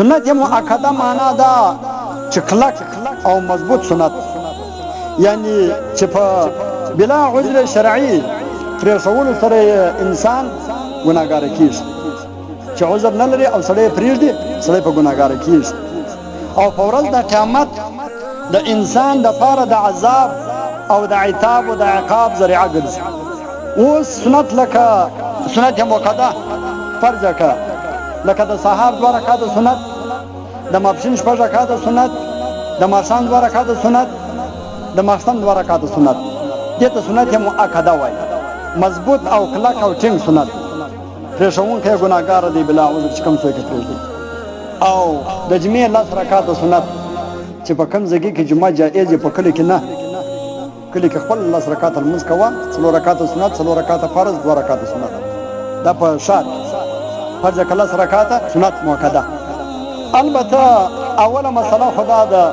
سنت مؤکده معنا دا چې کلک او مضبوط سنت، یعنی چې په بلا عذر شرعي پرېښولو سره انسان ګناهګار کیږي، چې عذر نه لري او سړی پرېږدي سړی په ګناهګار کیږي، او په ورځ د قیامت د انسان دپاره د عذاب او د عتاب او د عقاب ذریعه ګرځي. اوس سنت لکه سنت مؤکده فرض که لکه د سهار 2 رکعاته سنت، د ماپښین 6 رکعاته سنت، د ماښام 2 رکعاته سنت، د ماښام 2 رکعاته سنت، دې ته سنت مؤکده وایي، مضبوط او کلک او ټینګ سنت. پرېښوونکی ګناهګار دی بلا عذر چې کوم څوک یې پرېږدي. او د جمعې 10 رکعاته سنت چې په کوم ځای کې جمعه جایز په کلي کې نه، کلي کې خپل 10 رکعاته لمونځ کوه، 4 رکعاته سنت، 4 رکعاته فرض، 2 رکعاته سنت. دا په ښار فرض که 10 رکعاته سنت مؤکده. البته اوله مسله خدا ده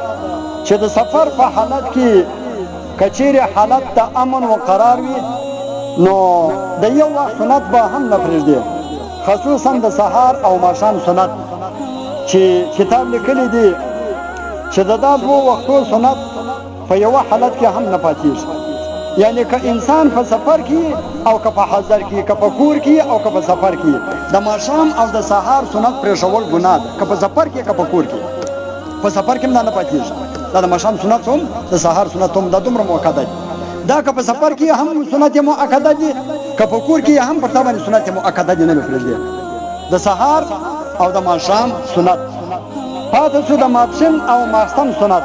چې د سفر په حالت کې کچېرې حالت د امن و قرار وي نو د یو وخت سنت به هم نه پرېږدي، خصوصا د سهار او ماښام سنت چې کتاب لیکلی دی چې د دا 2 وختو سنت په یوه حالت کې هم نه پاتېږي. یعنی که انسان په سفر کې او که په حضر کې، که په کور کې او که په سفر کې، د ماښام او د سهار سنت پرېښول ګناه ده، که په سفر کې که په کور کې. په سفر کې هم دا نه پاتېږي، دا د ماښام سنت هم د سهار سنت هم دا دومره مؤکده دي. دا که په سفر کې هم سنت مؤکده دي، که په کور کې هم پر تا باندې سنت مؤکده دي، نه مې پرېږدي. د سهار او د ماښام سنت پاتې شو د ماپښین او ماښام سنت.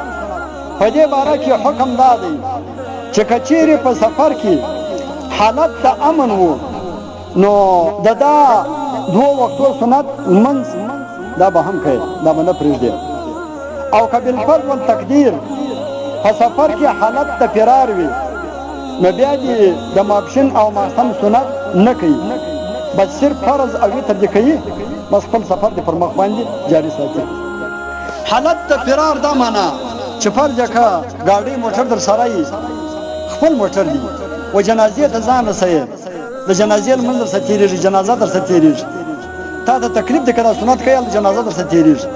په دې باره کې حکم دا دی چې که چیرې په سفر کې حالت د امن وو نو د دا 2 وختو سنت لمونځ دا به هم کوي، دا به نه پرېږدي. او که بالفرض والتقدیر په سفر کې حالت د فرار وي نو بیا دې د ماپښین او ماښام سنت نه کوي، بس صرف فرض او وتر دې کوي، بس خپل سفر دې پر مخ باندې جاري ساتي. حالت د فرار دا معنا چې فرض که ګاډۍ موټر در سره یي، خپل موټر دی و جنازې ته ځان رسوي، د جنازې لمونځ درسه تېرېږي، جنازه درسه تېرېږي، تا ته تکلیف دی که دا سنت کوي، جنازه درسه تېرېږي.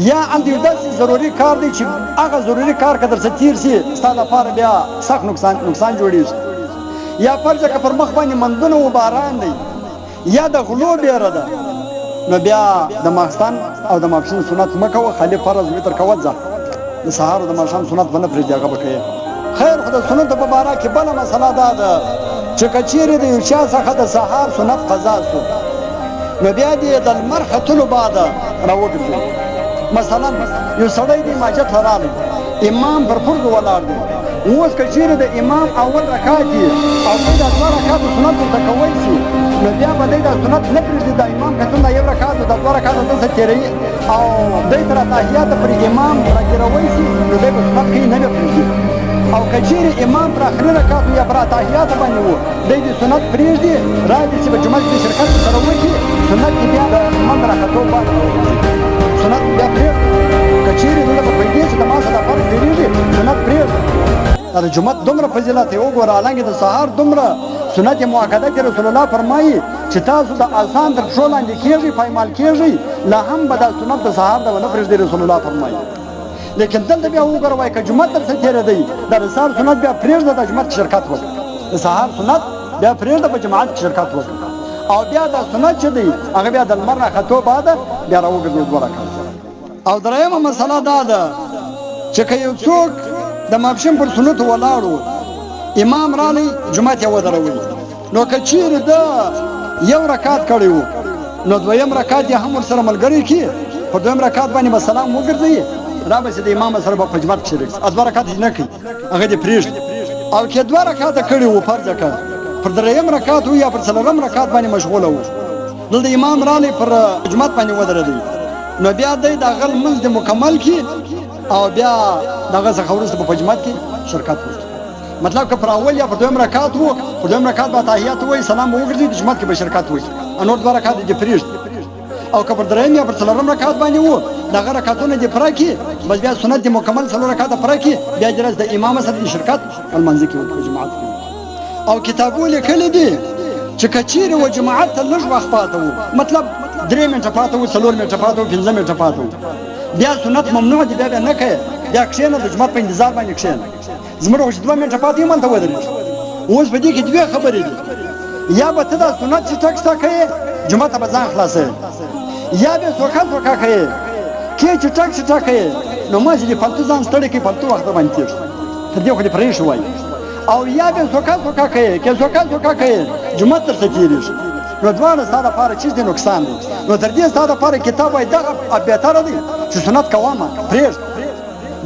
یا همدې داسې ضروري کار دی چې هغه ضروري کار که درسه تېر سي ستا لپاره بیا سخت نقصان جوړېږي. یا فرض که پر مخ باندې مندونه و باران دی، یا د غلو بیره ده، نو بیا د ماښام او د ماپښین سنت مه کوه، خالي فرض وتر کوه ځه، د سهار او د ماښام سنت به نه پرېږدي، هغه به کوي. خیر خو د سنتو په باره کې بله مسله دا ده چې که چیرې د یو چا څخه د سهار سنت قضا سو نو بیا دې د لمر ختلو بعده راوګرځي. مثلا یو سړی دی ماجت ته راغلی، امام پر فرضو ولاړ دی، اوس که چیرې د امام اول رکعت یې او دوی دا 2 رکعاته سنت ورته کوی شي نو بیا به دی دا سنت نه پرېږدي، د امام کتل دا 1 رکعت دا 2 رکعاته دلته تېروي او دی تر اتحیاته پرې امام راګیروی شي نو دی به سنت کوي، نه به پرېږدي. او که چیرې امام پر آخري رکعت یا پر اتحیاته باندې و دی دې سنت پرېږدي، راځي چې په جومات کې شرکت سره وکړي، سنت کې بیا د لمر راختو بعد سنت بیا پرېږدي. که چیرې دلته په پوهېږي چې د ما څخه دا فرض تېرېږي سنت پرېږدي. دا د جومات دومره فضیلت یې وګوره، حالانکې د سهار دومره سنت مؤکده کې رسول الله فرمایي چې تاسو د اذان تر پښو لاندې کېږئ، پایمال کېږئ، لا هم به دا سنت د سهار ده ونه پرېږدي، رسول الله فرمایي. لیکن دلته بیا وګوره وایي که جومات درڅه تېرېدی دا د سهار سنت بیا پرېږده، د جومات کې شرکت وکړه، د سهار سنت بیا پرېږده، په جماعت کې شرکت وکړه. او بیا دا سنت چې دی هغه بیا د لمر راختو بعده بیا راوګرځي 2 رکعات. او درېیمه مسله دا ده چې که یو څوک د ماپښین پر سنتو ولاړ و، امام رالی جومات یې ودروي، نو که چیرې ده 1 رکعت کړی و نو 2یم رکعت یې هم ورسره ملګری کړي، په 2یم رکعت باندې به سلام وګرځوي، را به چې د امام سره به په جومات کې شریک شي، 2 رکعت یې نه کوي، هغه دې پرېږدي. او که 2 رکعته کړي و فرض که پر 3یم رکعت و یا پر 4م رکعت باندې مشغوله و، دلته امام رالی پر جومات باندې ودرېدی، نو بیا دی د هغه لمونځ دې مکمل کړي او بیا د هغه څخه وروسته به په جومات کې شرکت وکړي. مطلب که پر اول یا پر 2یم رکعت و، پر 2یم رکعت به تحیات ووایي، سلام به وګرځي، د جومات کې به شرکت وکړي، نور 2 رکعت دې پرېږدي. او که پر 3یم یا پر 4م رکعت باندې و د هغه رکعتونه دې پوره کړي، بس بیا سنت دې مکمل 4 رکعته پوره کړي، بیا دې د امام سره دې شرکت لمانځه کې وکړي، جماعت کې. او کتابونه لیکلي دي چې که چیرې و جماعت ته لږ وخت پاته و، مطلب 3 منټه پاتې وو 4 منټه پاتې وو 5 منټه پاتې وو بیا سنت ممنوع دي بیا نه کوي بیا کښېنه د جماعت په انتظار باندې کښېنه زموږ چې 2 منټه پاتې یې مالته ودرېږي اوس په دې کې دوه خبرې دي یا به ته دا سنت چې ټک ټک کوې جماعت به ځان خلاصوي یا به سوکا سوکا کوې کې چې ټک ټک کوې نو مازې دې فالتو ځان ستړی کوي فالتو وخت باندې تېر تر دې خو دې پرېښی وایي او یا به سوکا سوکا کوې کې سوکا سوکا کوې جماعت درته تېرېږي نو دواړه ستا دپاره چیز دی نقصان دی نو تر دې ستا دپاره کتاب وایي دغه بهتره دی چې سنت کومه پرېږده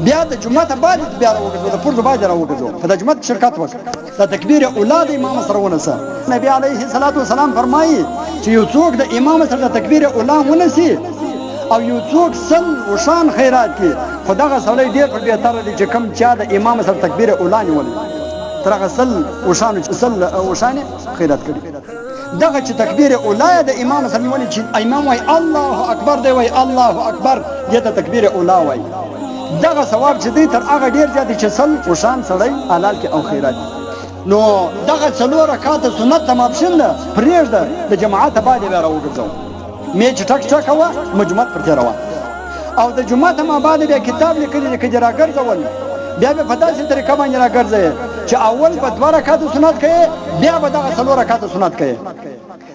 بیا د جمعه بعد بیا راوګرځو د پرځو بعد راوګرځو په د جمعه شرکت وکړه د تکبیر اولاد امام سره ونسه نبی علیه الصلاۃ والسلام فرمایي چې یو څوک د امام سره د تکبیر اولاد ونسي او یو څوک سل وشان خیرات کوي خدغه سړی ډیر په بهتره دی چې کم چا د امام سره تکبیر اولاد ولي ترغه سل وشان خیرات کوي دغه چې تکبیر اولاد د امام سره ونی چې امام وای الله اکبر دی وای الله اکبر دې ته تکبیر اولاد وای دغه ثواب چې دی تر هغه ډیر زیات چې سل وشان سړی حلال کې او خیرات نو دغه 4 رکعات سنت تمام ده پرېږده د جماعت باندې بیا راوګرځو مې چې ټک ټک وه مجموعت پر تېروه او د جمعه ما بعد بیا کتاب لیکلی دی که دې راګرځول بیا به په داسې طریقه باندې راګرځوې چې اول به 2 رکعات سنت کوې بیا به دغه 4 رکعات سنت کوې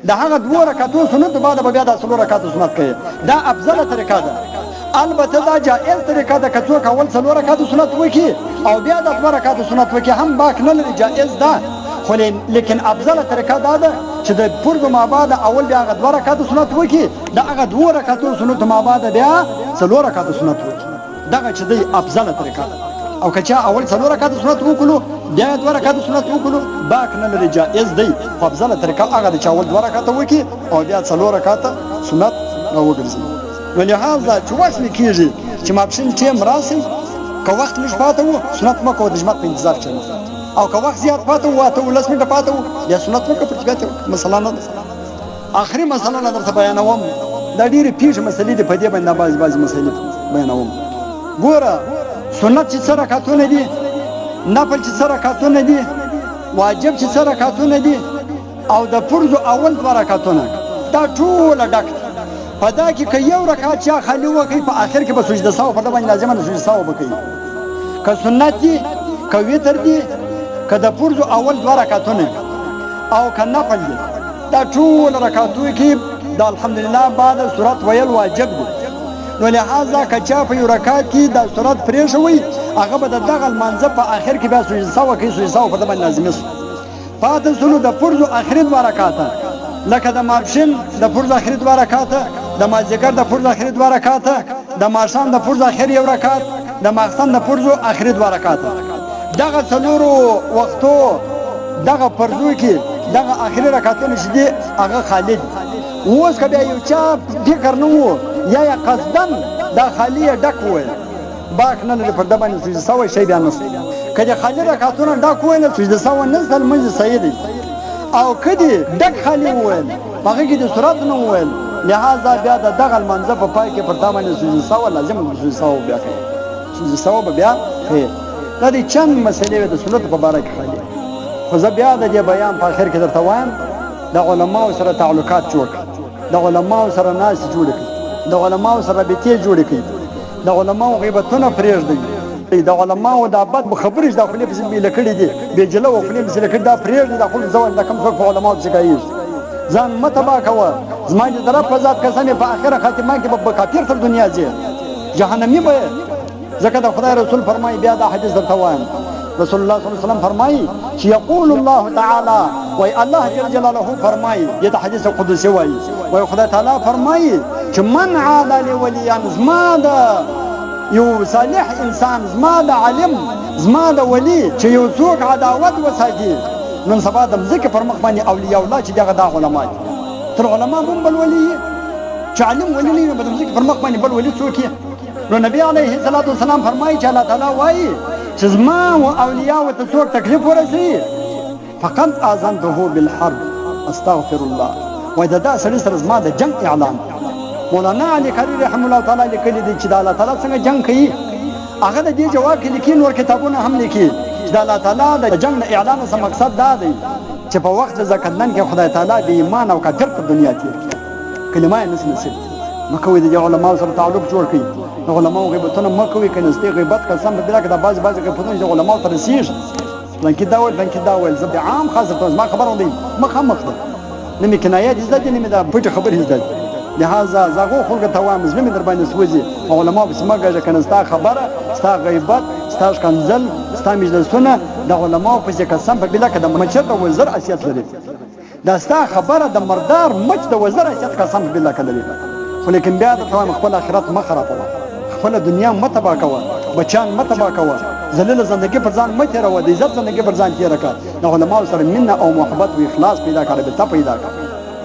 د هغه 2 رکعاتو سنت بعد به بیا د 4 رکعات سنت کوې دا افضله طریقه ده البته دا جائز طریقه ده که څوک اول 4 رکعات سنت وکړي او بیا د 2 رکعات سنت وکړي هم باک نه لري جائز ده خو لیکن افضله طریقه دا ده چې د فرض ما بعد اول بیا هغه 2 رکعات سنت وکړي د هغه 2 رکعات سنت ما بعد بیا 4 رکعات سنت وکړي دغه چې دی افضله طریقه ده او که چا اول 4 رکعات سنت وکړو بیا 2 رکعات سنت وکړو باک نه لري جائز دی خو افضله طریقه هغه ده چې اول 2 رکعات وکړي او بیا 4 رکعات سنت راوګرځي ولهذا چې وخت کېږي چې ماپښین ټیم راسي که وخت لږ پاته وو سنت مه کوه د جماعت په انتظار کښېنه او که وخت زیات پاته وو 8-10 منټه پاته وو بیا سنت مه کوه پرتګات مسله نه ده آخري مسله نه درته بیانوم دا ډېرې پیښې مسلې دي په دې باندې بعضې مسلې بیانوم ګوره سنت چې څه رکعتونه دي نفل چې څه رکعتونه دي واجب چې څه رکعتونه دي او د فرضو اول 2 رکعتونه دا ټوله ډک په دا کې که یو رکعت چا خالي وکړي په آخر کې به سجده سهو په ده باندې لازمه ده سجده سهو به کوي که سنت دي که وتر دي که د فرضو اول 2 رکعتونه او که نفل دي دا ټول رکعتو کې د الحمدلله بعد سورت ویل واجب دي نو لحاظه که چا په یو رکعت کې د سورت پرېښوي هغه به د دغه لمانځه په آخر کې بیا سجده سهو کوي سجده سهو په ده باندې لازمي شو پاتې شولو د فرضو آخري 2 رکعته لکه د ماپښین د فرض آخري 2 رکعته د مازدیګر د فرض آخري 2 رکعته د ماښام د فرض آخري 1 رکعت د ماخستن د فرض آخري 2 رکعته دغه 4 وختو دغه فرضو کې دغه آخري رکعتونه چې دي هغه خالی دي اوس که بیا یو چا فکر نه وو یا قصدن دا خالی یې ډک وویل باک نه لري پر ده باندې سجده سوی شی بیا نشته که د خالی رکعتونه ډک وویل سجده سوی نشته لمونځ صحیح دی او که دې ډک خالی وویل په هغې کې د سورت نه وویل لہذا بیا د دغه لمانځه په پای کې پر تا باندې سجده سوی لازم سجده سوی بیا کوي سجده سوی به بیا کوي دا دې چند مسلې د سنتو په باره کې خالي خو زه بیا د دې بیان په آخر کې درته وایم د علماو سره تعلقات جوړ کړه د علماو سره ناستې جوړې کړي د علماو سره رابطې جوړې کړي د علماو غیبتونه پرېږدئ د علماو دا بد خبرې دا خولې پسې بیله کړي دي بېجله و خولې پسې کړي دا پرېږدي دا خو زه دا کوم څوک په علماو پسې کاږي ځان مه تباه کوه زما د رب په ذات قسم په آخره خاتمه کې به کافر تر دنیا ځي جهنمي به ځکه د خدای رسول فرمایي بیا دا حدیث درته وایم رسول الله صلی الله علیه وسلم فرمایي چې یقول الله تعالی وای الله جل جلاله فرمایي دې ته حدیث قدسی وایي وای خدای تعالی فرمایي چې من عاد لی ولیا زما د یو صالح انسان زما د عالم زما د ولی چې یو څوک عداوت وساتي نن سبا د مځکې پر مخ باندې اولیاء الله چې دغه دا علما دي تر علما هم بل ولی چې عالم ولی نه په مځکې پر مخ باندې بل ولی څوک نو نبی علیه الصلاۃ والسلام فرمایي چې الله تعالی وایي چې زما او اولیاء ته څوک تکلیف ورسي فقط اذنته بالحرب استغفر الله وای دا سړي سره زما د جنگ اعلان مولانا علي قاری رحم الله تعالی لیکلي دي چې د الله تعالی څنګه جنگ کوي هغه د دې جواب کې لیکي نور کتابونه هم لیکي چې د الله تعالی د جنگ اعلان څه مقصد دا دی چې په وخت د زکندن کې خدای تعالی د ایمان او کافر په دنیا کې کلمه یې نس نصیب مکوئ د علماء سره تعلق جوړ کړئ د علماء غیبتونه مکوئ که نستې غیبت قسم په بلا کې د بعضې غیبتونه د علماء ته رسېږي فلانکي دا ویل فلانکي دا ویل زه عام خاص درته زما خبره دی مخامخ ده نه مې کنایات زده دي نه مې دا پټې خبرې زده دي لهذا زه هغو خلکو ته وایم زړه مې در باندې سوځي علما پسې مه ګرځه که نه ستا خبره ستا غیبت ستا ښکنځل ستا مجلسونه د علماو پسې قسم په بالله که د مچر د وزر حیثیت لري دا ستا خبره د مردار مچ د وزر حیثیت قسم په بالله که لري خو لیکن بیا درته وایم خپل آخرت مه خرابوه خپله دنیا مه تباه کوه بچیان مه تباه کوه ذلیله زندگی پر ځان مه تېروه د عزت زندگی پر ځان تېره کړه د علماو سره مینه او محبت و اخلاص پیدا کړه رابطه پیدا کړه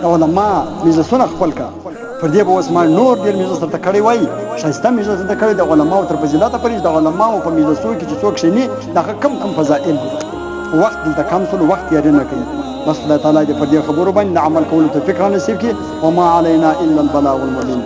د علما مجلسونه خپل کړه پر دې به اوس ما نور ډېر مجلس درته کړی وای ښایسته مجلس درته کړی د علماو تر فضیلته پورې د علماو په مجلسو کې چې څوک کښېني د هغه کم فضایل دي وخت دلته کم سول وخت تیاري نه کوي بس خدای تعالی دې پر دې خبرو باندې د عمل کولو توفیق را نصیب کړي وما علینا الا البلاغ المبین